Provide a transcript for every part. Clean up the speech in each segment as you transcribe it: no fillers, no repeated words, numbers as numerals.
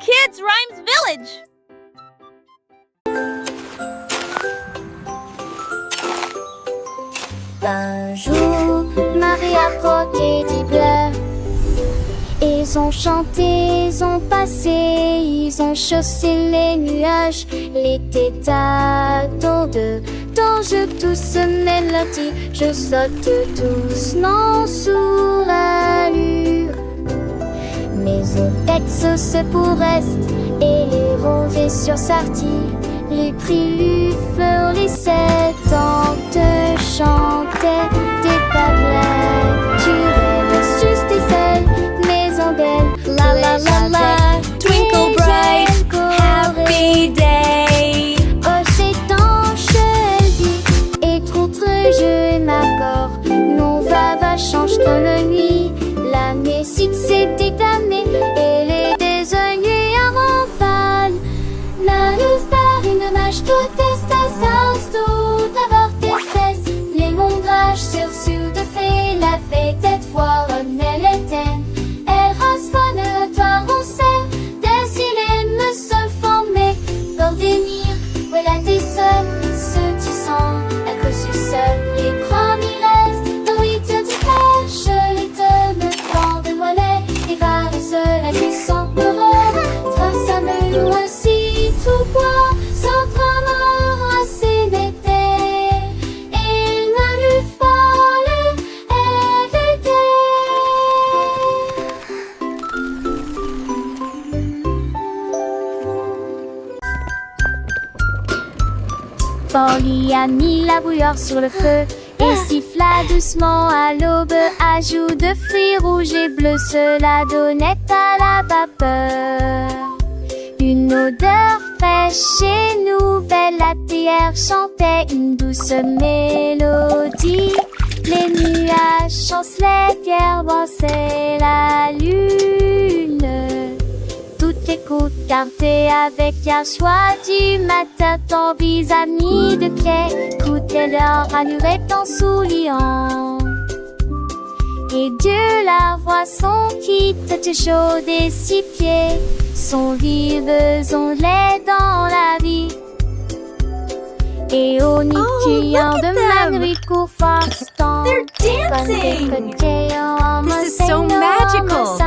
Kids Rhymes Village! Un jour, Maria croqué dit bleu. Ils ont chanté, ils ont passé, ils ont chaussé les nuages. L'été t'attend dont je tousse mélodie. Je saute doucement sous l'allure. Mes textes se pour reste et les roses sur sortie. Les prix furent les 7 ans te chantaient des bablettes. Tu rêves juste des ailes, maison d'elle. La la la la, twinkle bright, happy day. Oh, c'est tanche, elle dit, et contre je m'accorde. Non, va, change comme la nuit. La musique s'est déclamée et les désignés avant fan. La luz par une mâche, toute espèce, tout d'avoir d'espèce. Les mondrages sur de fait, la fête cette fois, on est l'éteint. Elle rasphone, toi, on sait, des îles me se former. Pour dénir, voilà tes seuls, ceux tu sens, la cause seul, les premiers restent. Dans les tiens du pêche, les te me prend de mollet, les vares, la cuisson de robe. Trace à me aussi, tout bois, sans trame, assez d'été. Il ne lui fallait, elle était. Polly a mis la bouilloire sur le feu et siffla doucement à l'aube. Ajout de fruits rouges et bleus, cela donnait à la vapeur une odeur fraîche et nouvelle. La théière chantait une douce mélodie. Les nuages chancelaient, pierres dansaient la lune. Toutes les coups cartées avec un choix du matin. Ton vis-à-vis de quai coûtait leur allure en souriant. Et Dieu la voit son quitte toujours des 6 pieds. Son vives onglets dans la vie. Et au nid criant de manrico fastant. They're dancing! This is so magical!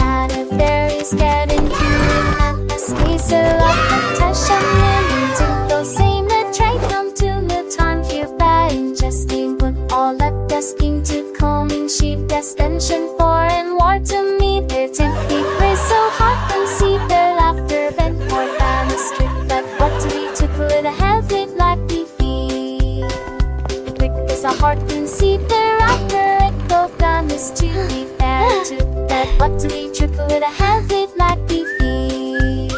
Out of there is getting cute and the space of the touch of millions of those same that try come to the time here by ingesting but all up destined to come in cheap destination for and war to me their tempting praise so hard and see their laughter bent more than a strip but what do we took with a have it like we feel quick as a heart and see their laughter echo down this to be fair to that what do we triple with a have it like we feel.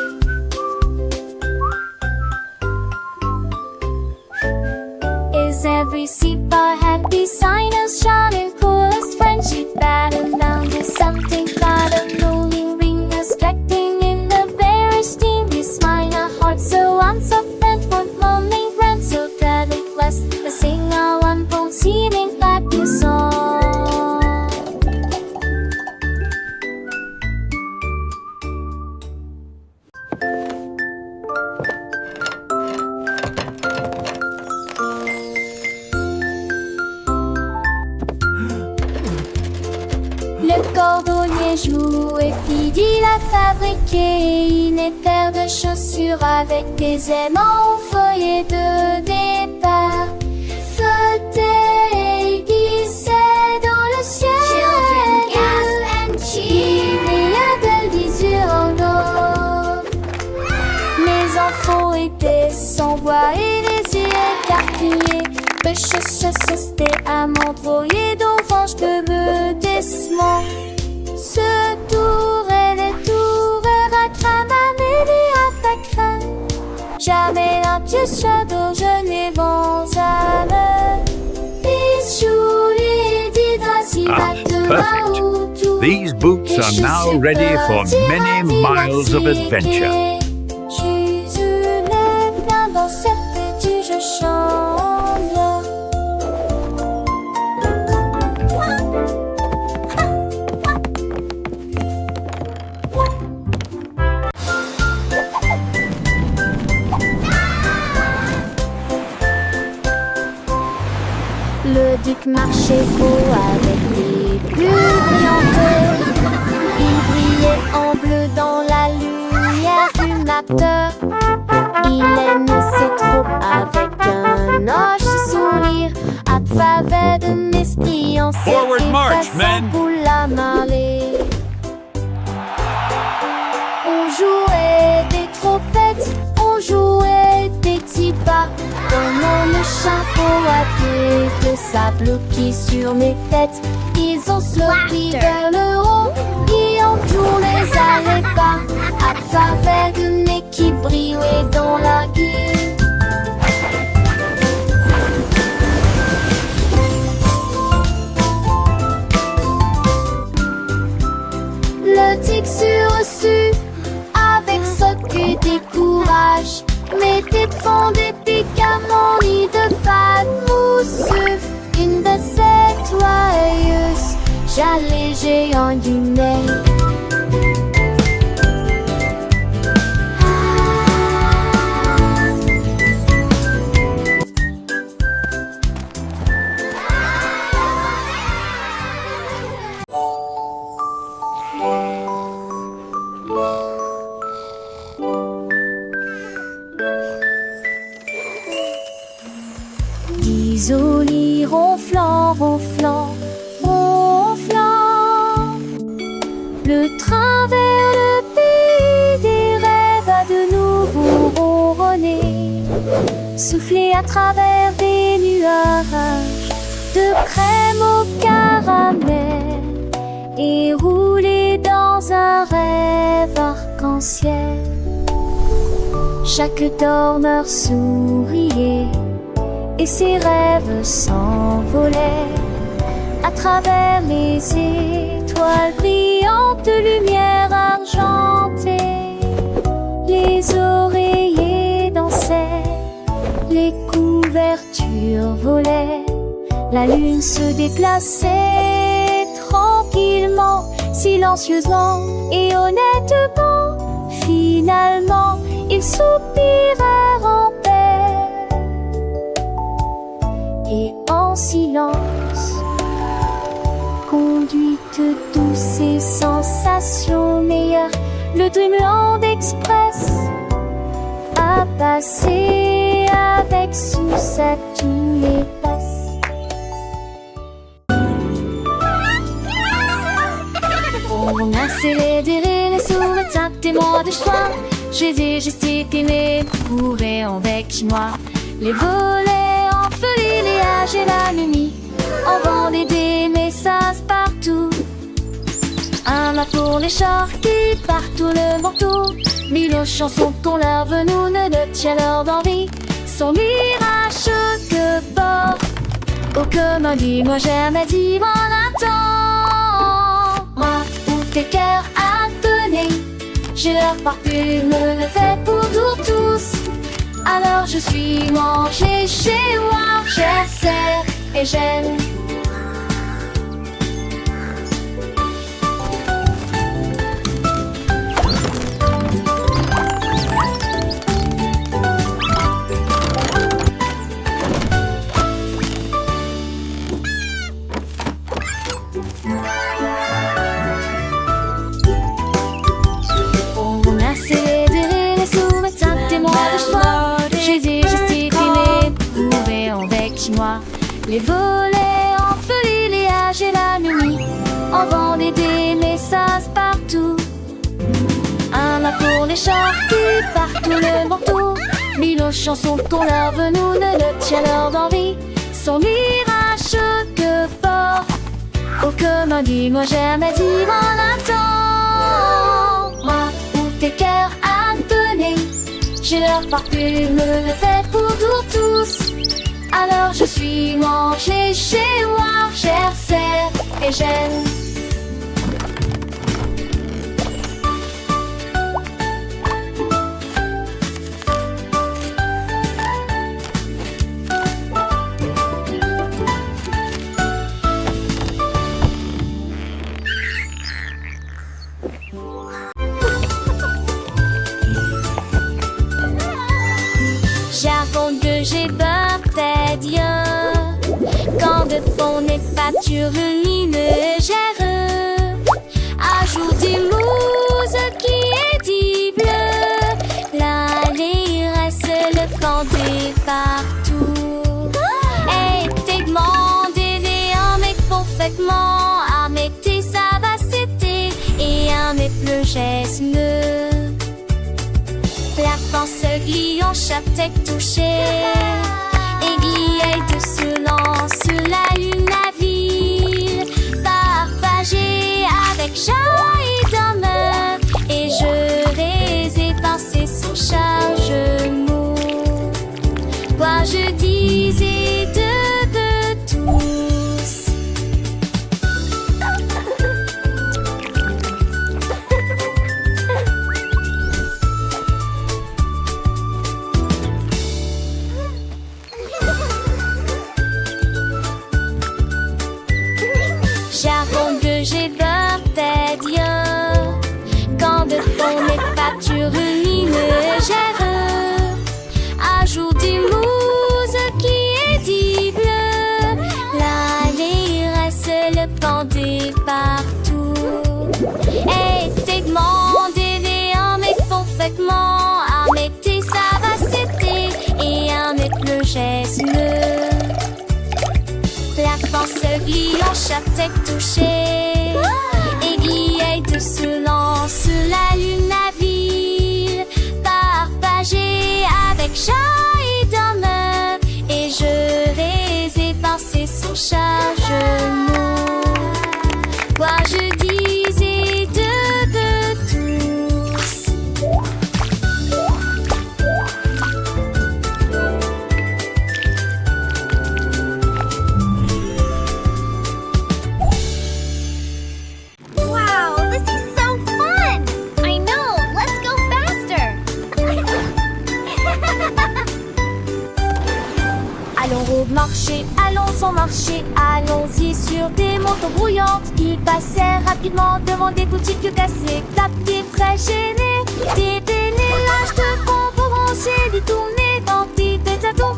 Is every seat bar happy sign of shining coolest friendship battle down to something got a rolling ring distracting in the very steamy smile a heart so unsoft and one morning friend so that it was the singer one bone seeming like a song. Le cordonnier joue et Fidi l'a fabriqué une paire de chaussures avec des aimants au feuillet de départ. Flottaient aiguissaient dans le ciel. Children gasp and cheer. Il y a de l'isure en eau. Les enfants étaient sans voix et les yeux écarquillés. C'était à m'envoyer d'enfange de redescend. Ce tour et les tours à crame à ta crainte. Jamais un pied shadow, je n'ai vent à me. Perfect. These boots are now ready for many miles of adventure. marchait haut avec des bulles brillantes. Il brillait en bleu dans la lumière du matin. Il aime ses troupes avec un hoche sourire. À travers de l'esprit en Forward march, men. pour la marée. On jouait des trompettes, on jouait des petits pas. Pendant le chapeau à queue de sable qui sur mes têtes. Ils ont sauté vers le haut, et on tournait les pas. À travers de nez qui brillait dans la gueule. Le tic sur-reçu, avec ce que décourage. Mes têtes font des pics à mon lit de fade mousseux. Une de ces joyeuses, j'allais géant du nez. Isolé, ronflant, ronflant, ronflant. Le train vers le pays des rêves a de nouveau ronronné. Soufflé à travers des nuages de crème au caramel et roulé dans un rêve arc-en-ciel. Chaque dormeur souriait et ses rêves s'envolaient à travers les étoiles brillantes de lumière argentée. Les oreillers dansaient, les couvertures volaient, la lune se déplaçait tranquillement, silencieusement et honnêtement. Finalement, ils soupirèrent en paix et en silence, conduite douce et sensation meilleure, le Dreamland Express a passé avec succès à tous les passes. On a célébré les souvenirs témoins de choix. J'ai gesticulé, couré en bec chinois. Les volets entre les âges et la nuit envoient des messages partout. Un mât pour les chars qui partout le manteau. Mille chansons qu'on leur venou ne tient leur d'envie. Son mirage que bord. Oh comme dit, moi jamais dit mon attend. Moi où tes cœurs à donner. J'ai leur parfume le fait pour tous. Alors je suis mangé chez moi, j'essaie et j'aime. Les volets entre les âges et la nuit envoient des messages partout. Un mât pour les chars qui partout le manteau. Mille chansons qu'on leur venou ne tient leur d'envie. Son mirage que fort. Oh comme dit, moi jamais dit mon attend. Moi où tes cœurs à donner. J'ai leur parfume le fait pour tous. Alors je suis mangé chez moi, j'essaie et j'aime. J'avoue que j'ai peur, Dieu, quand de de fond n'est pas lumineux, ajoute du mousse qui est dit bleu. L'année reste le planter partout. Et t'es demandé un mec parfaitement à mettre sa vacité et un mec le geste. La pensée glie en chaque tête touchée. Aiguille de lance sur la lune, la ville partagée avec joie et d'honneur. Et je vais épancer son charge mou. Quoi je disais de tous. J'avoue que j'ai peur d'être Dieu. Quand de fond n'est pas lumineux, ajoute du mousse qui est dit bleu. L'année reste le planter partout. Et t'es demandé un mec parfaitement à mettre sa vacité et à mettre le geste. La pensée glie en chaque tête touchée. Aiguille de lance sur la lune, la ville partagée avec joie et d'honneur. Et je vais épancer son charge mou. Quoi je disais de tous. Wow, this is so fun! I know, let's go faster! Allons au marché, allons au marché, allons-y sur des motos brouillantes. Ils passèrent rapidement devant des boutiques cassées. Tapés, très gênés, des délélages de bonbons rangés, détournés dans des têtes à tour,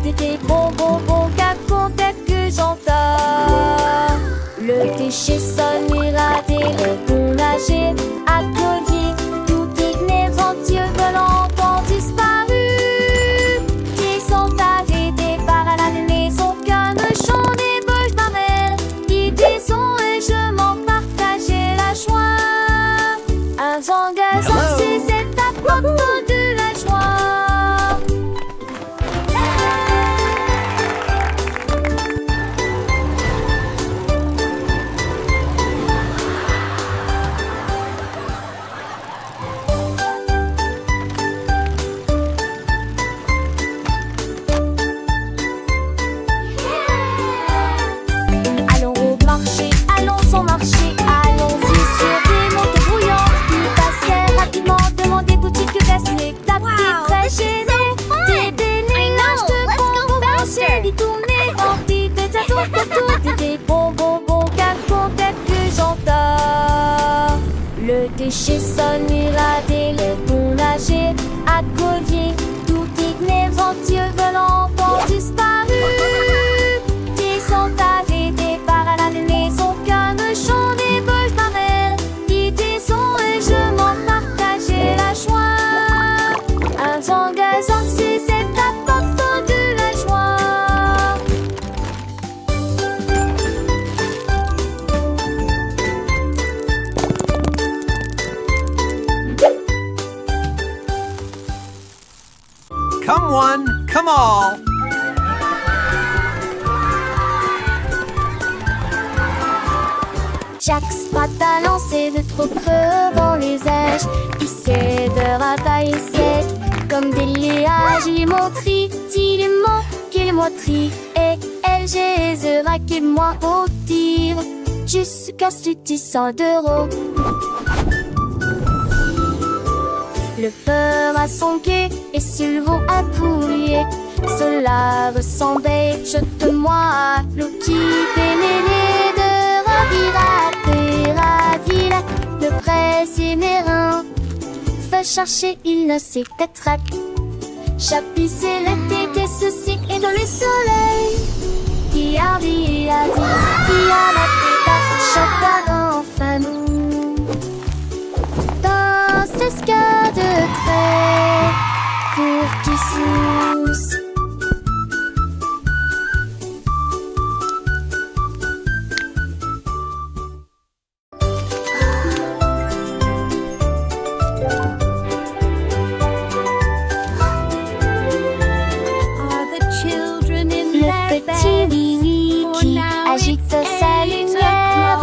des bonbons, cacons, tels que j'entends. Le déchet sonira des retours nagés, applaudis, tout ignorant, volant ont disparu. Qui sont arrêtés par la maison, qu'un chant des bouches d'amel. Qui disons et je m'en partageais la joie. Un engagement, c'est cette apporte de la joie. Allons au marché, allons au marché, allons-y sur des motos brouillantes. Ils passèrent rapidement devant des boutiques cassées. Tapés, Wow, très this is gênés, so fun. des délélages I know, de let's go bonbons faster. rangés, détournés dans des têtes à tour, des bonbons, cacons, tels que j'entends. Le déchet sonira des retours nagés, accodier, tout ignorant, volant ont disparu. Qui sont arrêtés par la maison, qu'un chant des bouches d'amel. Qui disons et je m'en partageais la joie. Un engagement, c'est cette apporte de la joie. Come one, come all. Chaque spot à lancer de trop creux dans les âges. Qui sait de rataille sec comme des liages. Il montrit, il est mon qu'il montrit. Et elle gésera qu'il moi au tir. Jusqu'à ce 100 d'euros. Le peur à son quai et s'il vaut un poulier. Cela ressemblait, jette-moi à l'eau qui pénérait de ravira, de presse et mérin. Fais chercher, il ne sait qu'être. Chapissez l'été, que ceci et dans le soleil. qui a dit, qui a maté chaque enfant dans ce ska de trait pour qui sous. Le petit Willy qui agite sa lumière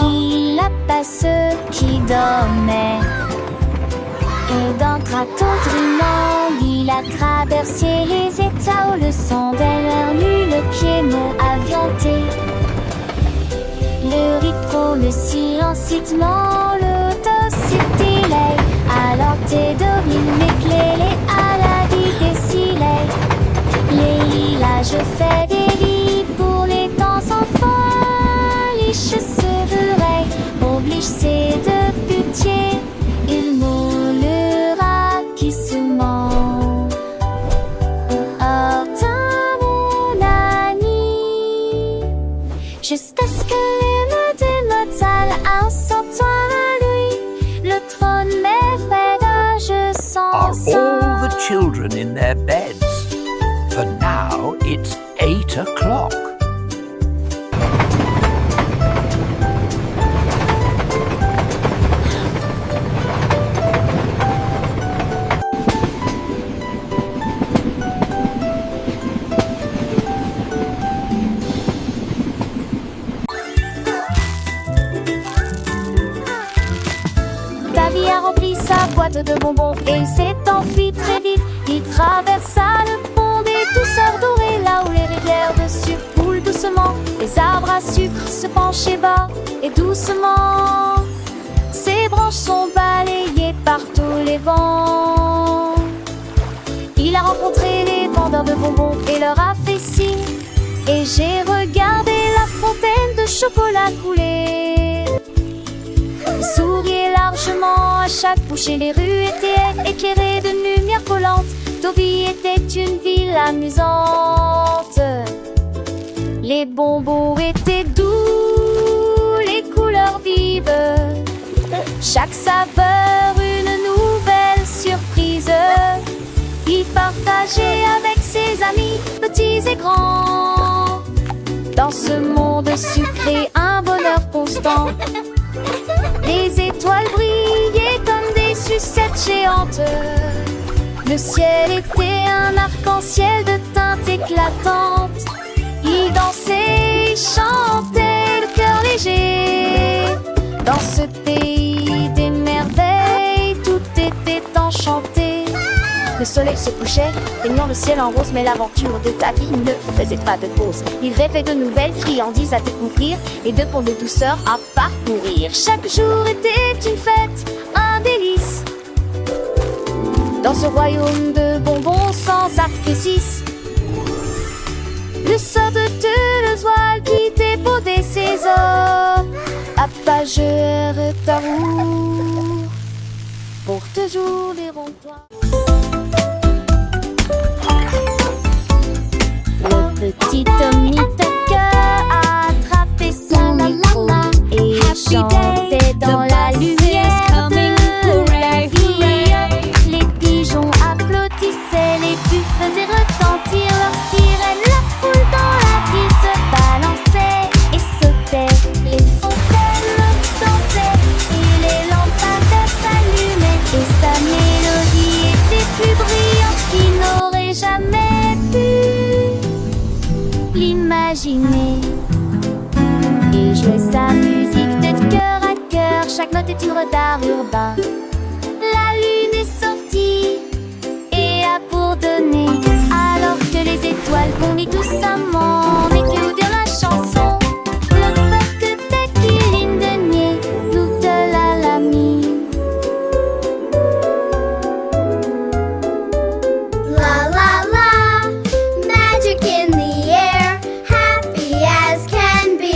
et il n'a pas ceux qui dormaient. Et d'un craton triangle, il a traversé les états où le son derrière lui, le piano avianté. Le rythme, le silence, l'autocité, alors t'es dormi, m'éclairer à la vie des silets. Les lilas, je fais des lits pour les temps enfants. Les cheveux oblige c'est de pitié. Il moulera qui se ment. Oh, mon ami, jusqu'à ce que les mots de notre salle en sortent à lui. Le trône m'effraie, je Are sens all the children in their beds? For now, it's 8 o'clock. Davy a rempli sa boîte de bonbons et il s'est enfui très vite. Il traversa le pont des douceurs dorées, là où les rivières de sucre coulent doucement. Les arbres à sucre se penchaient bas et doucement. Ses branches sont balayées par tous les vents. Il a rencontré les vendeurs de bonbons et leur a fait signe. Et j'ai regardé la fontaine de chocolat couler. Il souriait largement à chaque bouchée. Les rues étaient éclairées de lumière collante. Deauville était une ville amusante. Les bonbons étaient doux, les couleurs vives. Chaque saveur une nouvelle surprise. Il partageait avec ses amis, petits et grands. Dans ce monde sucré, un bonheur constant. Les étoiles brillaient comme des sucettes géantes. Le ciel était un arc-en-ciel de teintes éclatantes. Il dansait, il chantait, le cœur léger. Dans ce pays des merveilles, tout était enchanté. Le soleil se couchait, baignant le ciel en rose. Mais l'aventure de ta vie ne faisait pas de pause. Il rêvait de nouvelles friandises à découvrir et de ponts de douceur à parcourir. Chaque jour était une fête, un délice. Dans ce royaume de bonbons sans sacrifice. Le sort de Toulouse qui débaudait ses os. Appageur ta roue pour toujours les ronds-points. Le petit Tommy Tucker a attrapé son micro et chantait dans la lumière de la vie. Les pigeons applaudissaient, les buffles faisaient retentir leurs sirènes. La foule dans la ville se balançait et sautait. Les fontaines dansaient et les lampadaires s'allumaient. Et sa mélodie était plus brillante qu'il n'aurait jamais pu l'imaginer. Il jouait sa musique de cœur à cœur. Chaque note est une retard urbain. La lune est sortie et a bourdonné, alors que les étoiles vomissent doucement écouter la chanson. Le peuple de Kiline de Nier, nous de l'ami. La la la, magic in the air, happy as can be.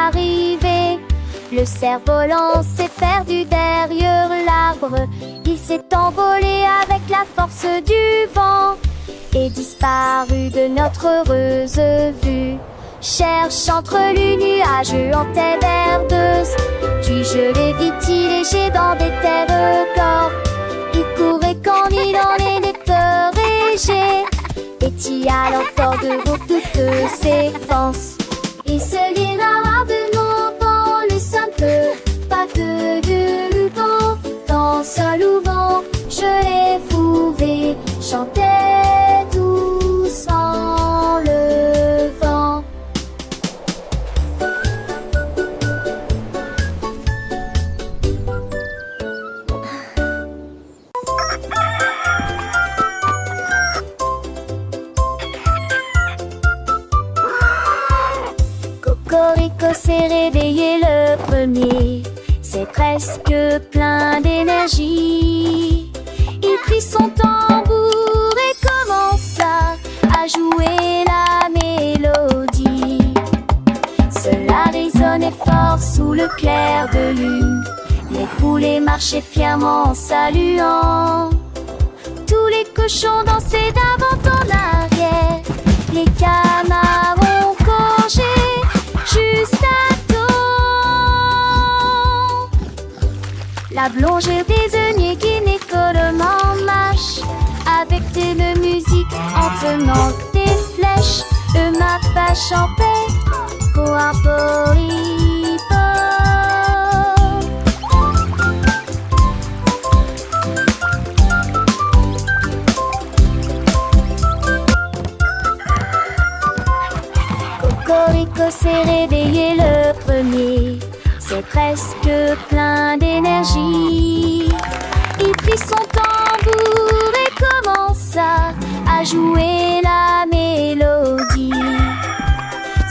arrivé. Le cerf-volant s'est perdu derrière l'arbre. Il s'est envolé avec la force du vent et disparu de notre heureuse vue. Cherche entre les nuages en terre verdeuse, puis je l'ai vite léger dans des terres corps. Il courait quand il en était léger, et à l'entor de toutes ses forces. Il se guéra de dans le simple pas de vent. Dans ce louvant, je l'ai fouvé, chantait doucement le vent. Cocorico s'est réveillé le premier, c'est presque plein d'énergie. Il prit son tambour et commença à jouer la mélodie. Cela résonnait fort sous le clair de lune. Les poulets marchaient fièrement en saluant. Tous les cochons dansaient d'avant en arrière. Les canards ont gorgé juste à temps. La blongère désignée qui n'est en marche avec une musique en tenant des flèches. Le mappa chantait Coaporipo. Cocorico s'est réveillé le premier, c'est presque plein d'énergie. Il prit son tambour et commença à jouer la mélodie.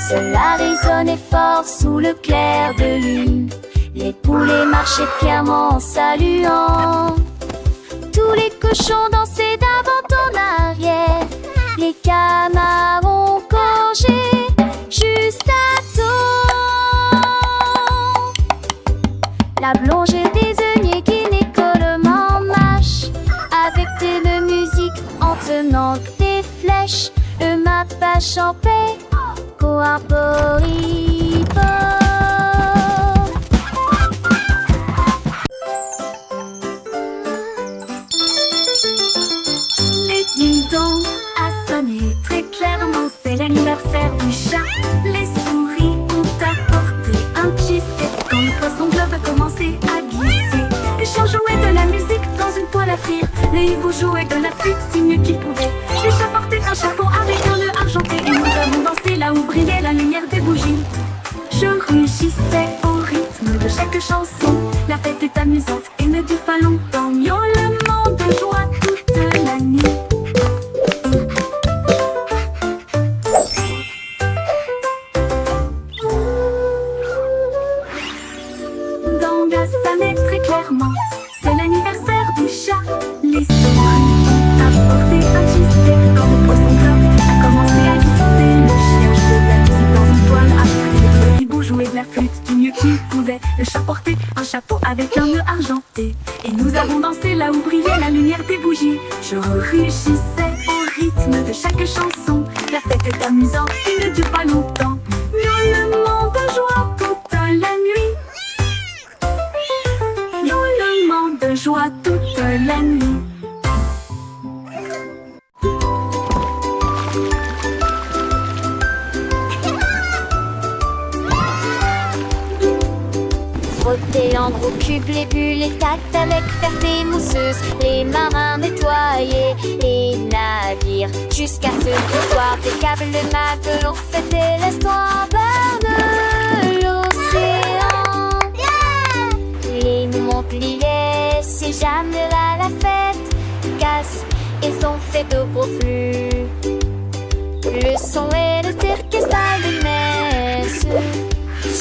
Cela résonnait fort sous le clair de lune. Les poulets marchaient fièrement en saluant. Tous les cochons dansaient d'avant en arrière. Les canards ont gorgé juste à temps. La blongère désignée qui n'est en marche avec une musique en tenant des flèches. Le mappa chantait Coaporipo. Les ding-dong a sonné très clairement, c'est l'anniversaire du chat. Les souris ont apporté un cheesecake quand le poisson globe a commencé à glisser. Les chiens jouaient de la musique dans une poêle à frire. Les hiboux jouaient de la flûte du mieux qu'ils pouvaient. Les chats portaient un chapeau avec un nœud argenté et nous avons dansé là où brillait la lumière des bougies. Je rugissais au rythme de chaque chanson. La fête est amusante et ne dure pas longtemps. Miaulement de joie toute la nuit. Danga sonnait très clairement, c'est l'anniversaire du chat. Les souris apportaient un cheesecake quand le poisson globe a commencé à glisser. Le chien jouait de la musique dans une toile à frire. Le hibou jouait de la flûte du mieux qu'il pouvait. Le chat portait un chapeau avec un nœud argenté et nous avons dansé là où brillait la lumière des bougies. Je rugissais au rythme de chaque chanson. La fête est amusante et ne dure pas longtemps. Miaulement de joie toute la nuit. Miaulement de joie toute la nuit. Frotter en gros cubes les bulles, les tacts avec ferté mousseuse. Les marins nettoyaient les navires jusqu'à ce que soir des câbles de matelot fêtaient l'histoire de l'océan. Les Montpellier, c'est jamais là la fête. Casse, ils ont fait de gros flux. Le son et le cirque style de messe.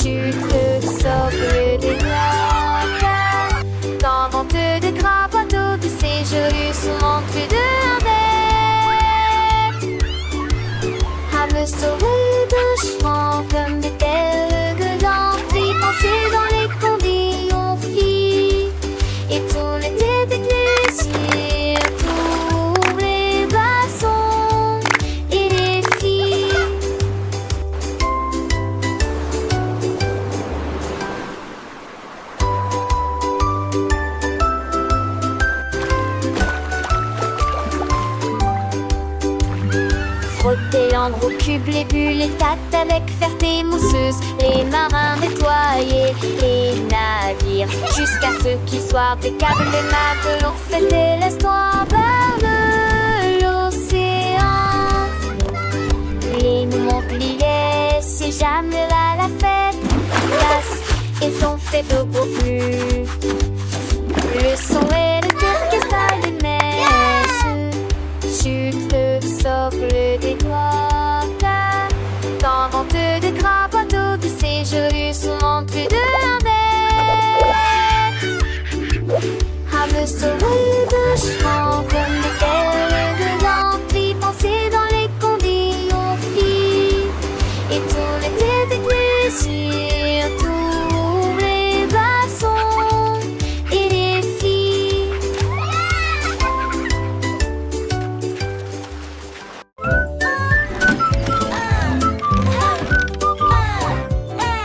Sucre, sobre des noix. Dans vente de gras bateaux de séjour sous montre de bête. À me sauver de chevaux comme des telles gueulants. frotter en gros cubes les bulles et tâtent avec ferté mousseuse. Les marins nettoyaient les navires jusqu'à ce qu'ils soient impeccables. Les matelots fêtaient l'espoir vers l'océan. Les Montpellier, c'est jamais là la fête. Ils ont fait de beaux flux. Le son et le orchestral des neiges. Sucre, socle des doigts. Dans venteux de grands bateaux de séjour sont plus de 1 mètre. À me sauver de chevaux comme des perles de lampes, penser dans les conditions filles. Et tout l'été des plaisirs, tous les bassons et les filles.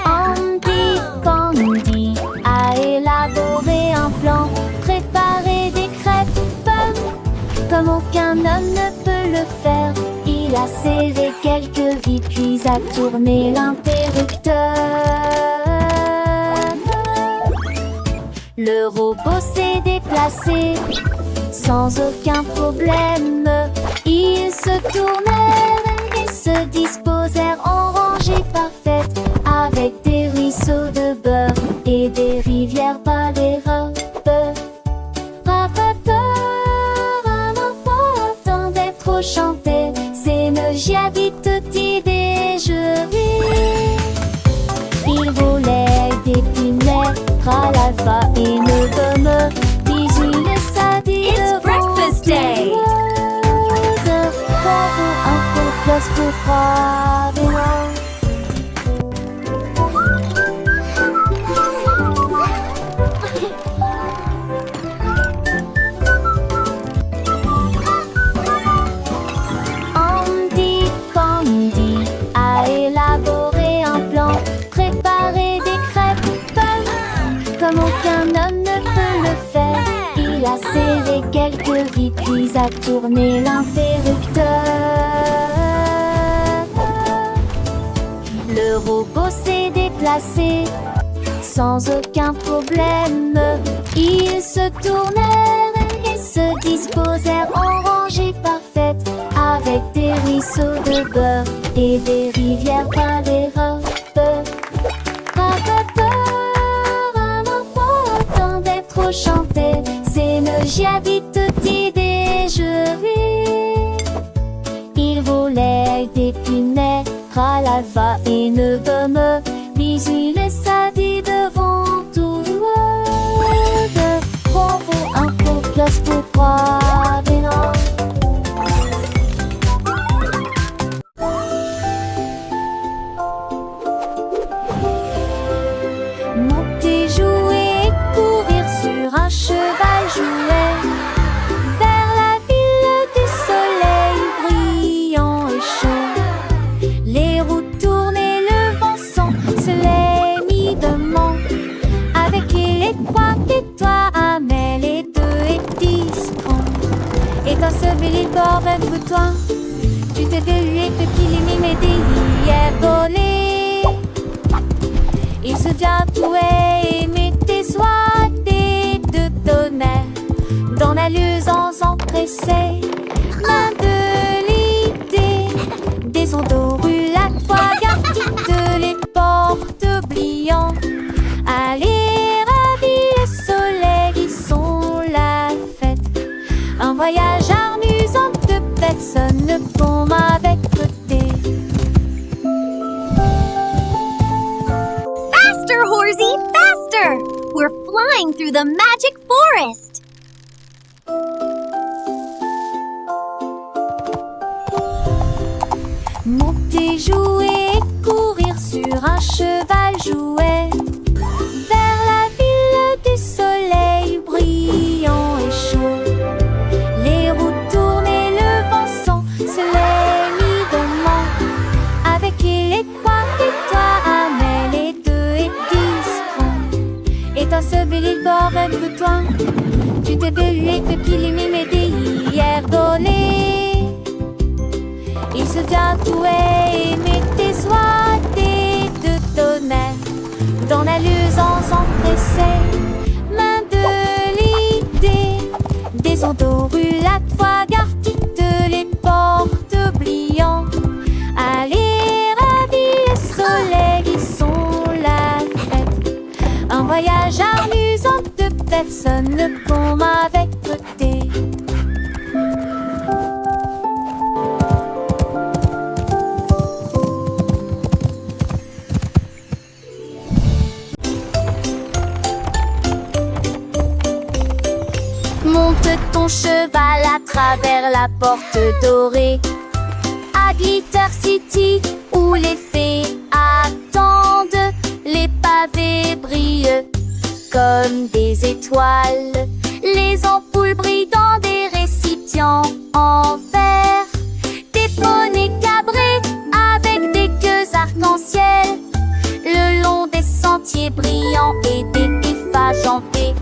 Andy Pandy a élaboré un plan, préparé des crêpes pommes comme aucun homme ne peut le faire. Il a serré quelques vis puis a tourné l'interrupteur. Le robot s'est déplacé sans aucun problème. Ils se tournèrent et se disposèrent en rangée parfaite, avec des ruisseaux de beurre et des rivières par les robes. Attendait trop chanter, c'est le giadi tutti déjeuner. Il volait des pinets, tralala et ne gomme. Bisous le sadi. It's breakfast day. Un peu plus pour croire. Andy Pandy a élaboré un plan, préparé des crêpes pommes comme aucun homme ne peut le faire. Il a serré quelques vis puis a tourné l'interrupteur. Le robot s'est déplacé sans aucun problème. Ils se tournèrent et se disposèrent en rangée parfaite, avec des ruisseaux de beurre et des rivières par les robes. Attendait trop chanter, c'est le giadi tutti déjeuner. Il volait des pinets, tralala et ne gomme. Bisous le sadi devant tout le monde. Bravo, un peu plus pour croire des noms. Monter, jouer et courir sur un cheval jouet vers la ville du soleil brillant et chaud. Les roues tournent et le vent sent, se les mi-dement. Avec les trois et toi, Amel et 2 et 10 francs. Et dans ce bel bord vers toi, tu t'es délué de qu'il mais hier volé. Il se tatouait et mettait soit des deux tonnerres dans la luisance empressée. L'un de l'idée des ondes rue la toile garde les portes oubliant. Allez, ravis le soleil, ils sont la fête. Un voyage amusant de personne ne tombe avec côté. Faster, Horsey, faster! We're flying through the magic forest. Monter, jouer et courir sur un cheval jouet vers la ville du soleil brillant et chaud. Les roues tournent et le vent sent, se les mi-dement. Avec les trois et toi, Amel et 2 et 10 francs. Et dans ce bel bord de toi, tu t'es délué depuis les mimés hier volé. Il se viens doué, mais tes oies de tonnerre, dans la luisance empressée, main de l'idée, des ondorulatoires gardites, les portes oubliant. Allez, ravis le soleil, ils sont la fête. Un voyage amusant de personnes, le pont avec beauté. Monte ton cheval à travers la porte dorée à Glitter City où les fées attendent. Les pavés brillent comme des étoiles. Les ampoules brillent dans des récipients en verre. Des poneys cabrés avec des queues arc-en-ciel le long des sentiers brillants et des effages en paix.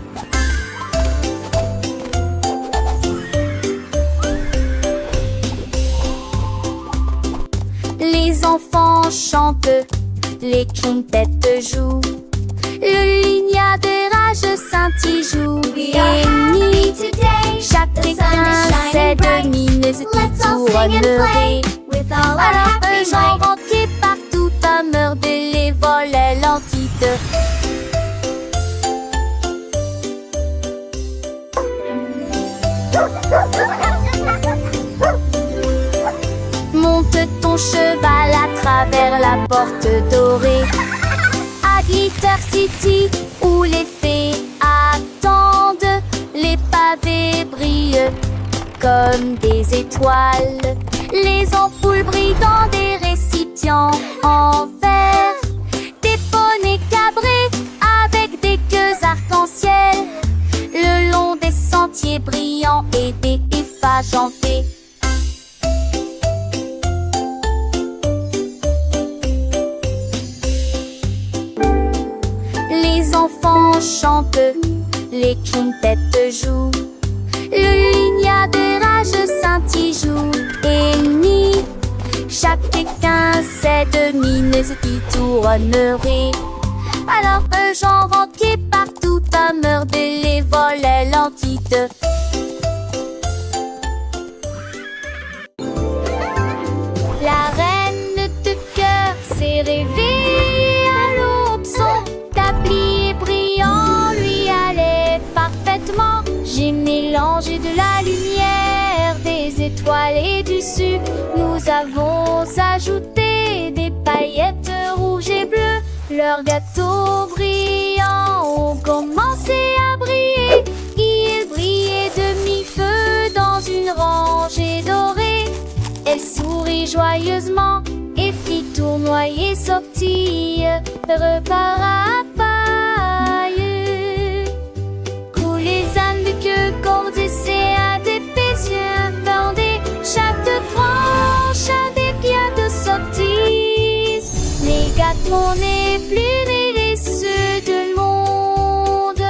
Les enfants chantent, les quintettes jouent, le lignard de rage scintille joue et nuit. Chacun sait de mineuse qui tournerait. Alors un genre banquet partout à meurt de les volets l'antite. Monte ton cheval à travers la porte dorée à Glitter City où les fées attendent. Les pavés brillent comme des étoiles. Les ampoules brillent dans des récipients en verre. Des poneys cabrés avec des queues arc-en-ciel le long des sentiers brillants et des effages en paix. Les enfants chantent, les quintettes jouent, le lignard de rage scintille joue et nuit. Chacun sait de mineuse qui tournerait. Alors un genre banquet partout à meurt de les volets l'antite. La reine de cœur s'est réveillée à l'aube, son tablier brillant lui allait parfaitement. J'ai mélangé de la lumière, des étoiles et du sucre. Nous avons ajouté des paillettes rouges et bleues. Leurs gâteaux brillants ont commencé à briller. Ils brillaient de mi-feu dans une rangée dorée. Elle sourit joyeusement et fit tournoyer sortie, repart à paille. Coulent les ânes de queue, cordes et séats, des péciens fendés. Chaque tranche a des pierres de sottise. Les gâteaux n'est plus délicieux de monde.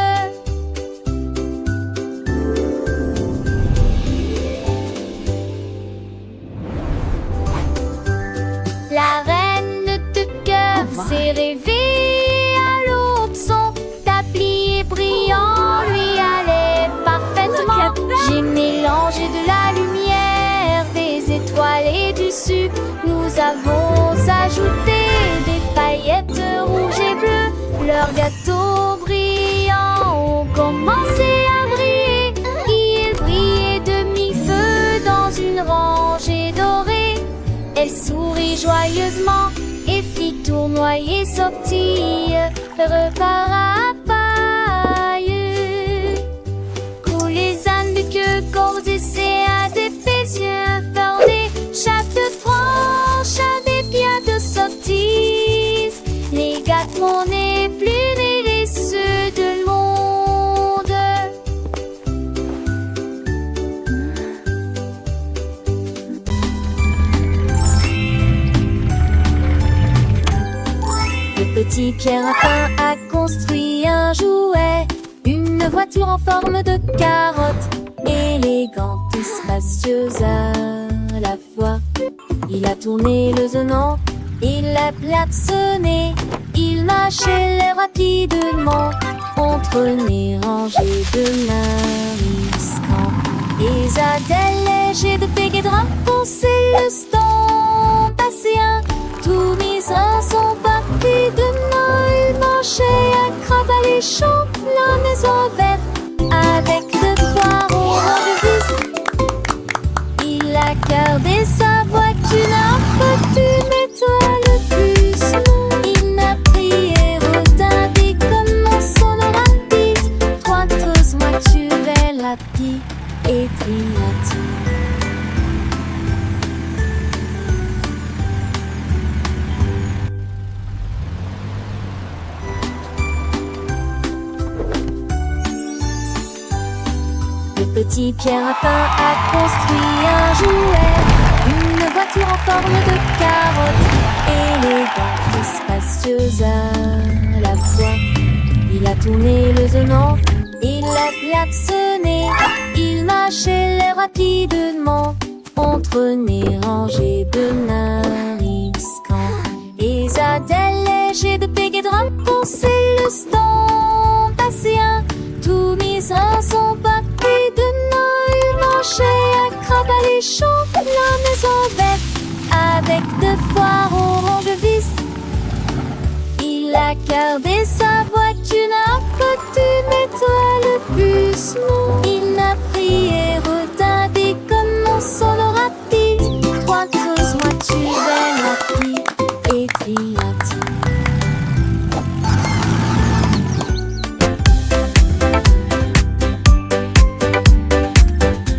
La reine de cœur s'est réveillée à l'aube, son tablier brillant lui allait parfaitement. J'ai mélangé de la lumière, des étoiles et du sucre. Nous avons ajouté des paillettes rouges et bleues. Leurs gâteaux brillants ont commencé à briller. Ils brillaient de mi-feu dans une rangée dorée. Elle sourit joyeusement et fit tournoyer sortie, repart à paille. Coulent les ânes de queue, cordes et séats, des péciens fendés. Chaque tranche a des pierres de sottise. Les gâteaux n'est plus délicieux de monde. Le petit Pierre Lapin a construit un jouet, une voiture en forme de carotte, élégante et spacieuse à la fois. Il a tourné le zonant, il l'a klaxonné. Il mâchait l'air rapidement entre nez rangés de mariscants. Et Zadel léger de peg et drap pensait le stand passéen. Tout mis à son parti de Noël marchait à crabe alléchant la maison verte avec de poires au rang de vis. Il a gardé sa voiture un peu mets-toi le plus. Il n'a prié Rodin dit comment son oratise. Trois tous moi tu vais la pie et trinati. Le petit Pierre Lapin a construit un jouet, une voiture en forme de carotte, élégante et spacieuse à la fois. Il a tourné le zonant, il l'a klaxonné, il mâchait l'air rapidement entre nez rangés de mariscants. Et Zadel léger de peg et drap pensait le stand passéen, tout mis à son paquet de Noël marchait à crabe alléchant la maison verte avec de foires au rang de vis. Il a gardé sa voiture à côté, mets-toi le plus.